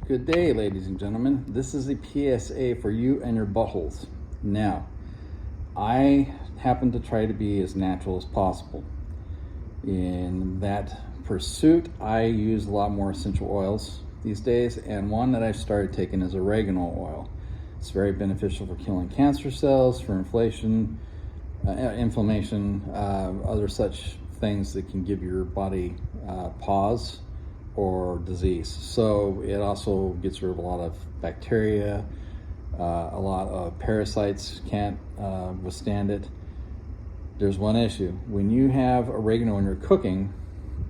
Good day, ladies and gentlemen. This is a PSA for you and your buttholes. Now, I happen to try to be as natural as possible. In that pursuit, I use a lot more essential oils these days, and one that I've started taking is oregano oil. It's very beneficial for killing cancer cells, for inflammation, other such things that can give your body pause or disease. So it also gets rid of a lot of bacteria, a lot of parasites can't withstand it. There's one issue. When you have oregano when you're cooking,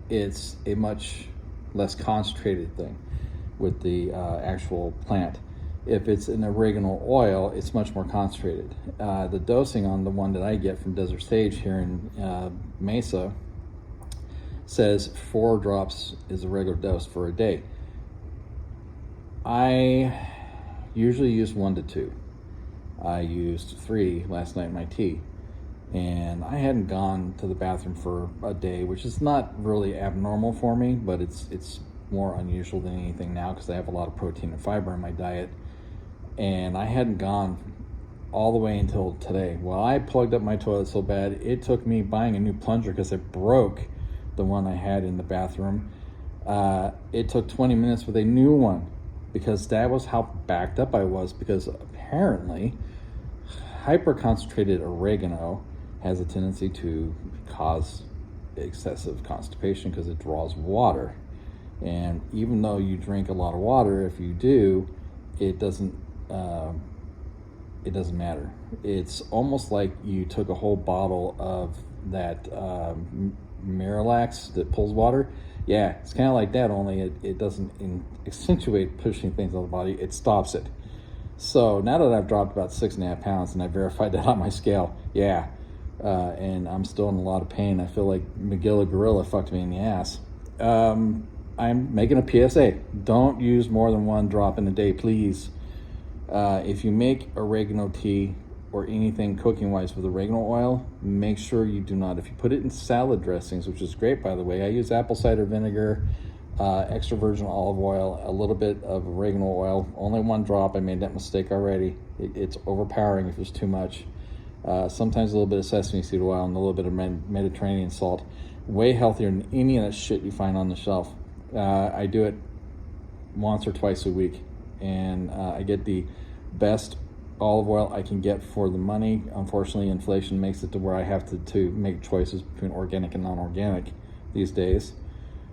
it's a much less concentrated thing with the actual plant. If it's an oregano oil, it's much more concentrated. The dosing on the one that I get from Desert Sage here in Mesa says 4 drops is a regular dose for a day. I usually use 1 to 2. I used 3 last night in my tea, and I hadn't gone to the bathroom for a day, which is not really abnormal for me, but it's more unusual than anything now because I have a lot of protein and fiber in my diet, and I hadn't gone all the way until today. Well, I plugged up my toilet so bad it took me buying a new plunger because it broke the one I had in the bathroom. It took 20 minutes with a new one because that was how backed up I was, because apparently hyper-concentrated oregano has a tendency to cause excessive constipation because it draws water. And even though you drink a lot of water, if you do, it doesn't matter. It's almost like you took a whole bottle of that Miralax that pulls water. Yeah, it's kind of like that, only it doesn't accentuate pushing things on the body, it stops it. So now that I've dropped about 6.5 pounds, and I verified that on my scale, yeah, and I'm still in a lot of pain. I feel like McGilla Gorilla fucked me in the ass. I'm making a PSA. Don't use more than 1 drop in a day, please. If you make oregano tea or anything cooking wise with oregano oil, make sure you do not. If you put it in salad dressings, which is great by the way, I use apple cider vinegar, extra virgin olive oil, a little bit of oregano oil, only 1 drop. I made that mistake already. It's overpowering if it's too much. Sometimes a little bit of sesame seed oil and a little bit of Mediterranean salt. Way healthier than any of that shit you find on the shelf. I do it once or twice a week, and I get the best olive oil I can get for the money. Unfortunately, inflation makes it to where I have to make choices between organic and non-organic these days.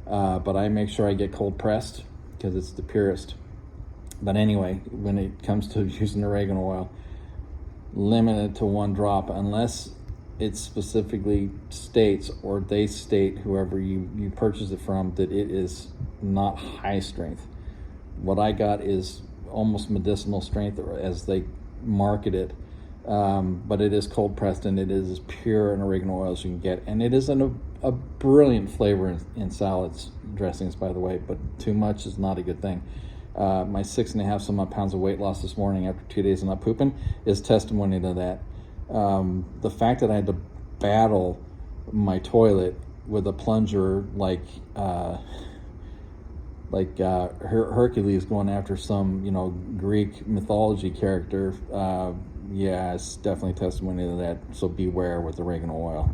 But I make sure I get cold pressed because it's the purest. But anyway, when it comes to using oregano oil, limit it to 1 drop unless it specifically states, or they state, whoever you purchase it from, that it is not high strength. What I got is almost medicinal strength as they market it, but it is cold pressed, and it is as pure an oregano oil as you can get, and it is a brilliant flavor in salads dressings, by the way, but too much is not a good thing. My 6.5 some odd pounds of weight loss this morning after 2 days of not pooping is testimony to that. The fact that I had to battle my toilet with a plunger like Hercules going after some Greek mythology character, yeah, it's definitely testimony to that. So beware with oregano oil.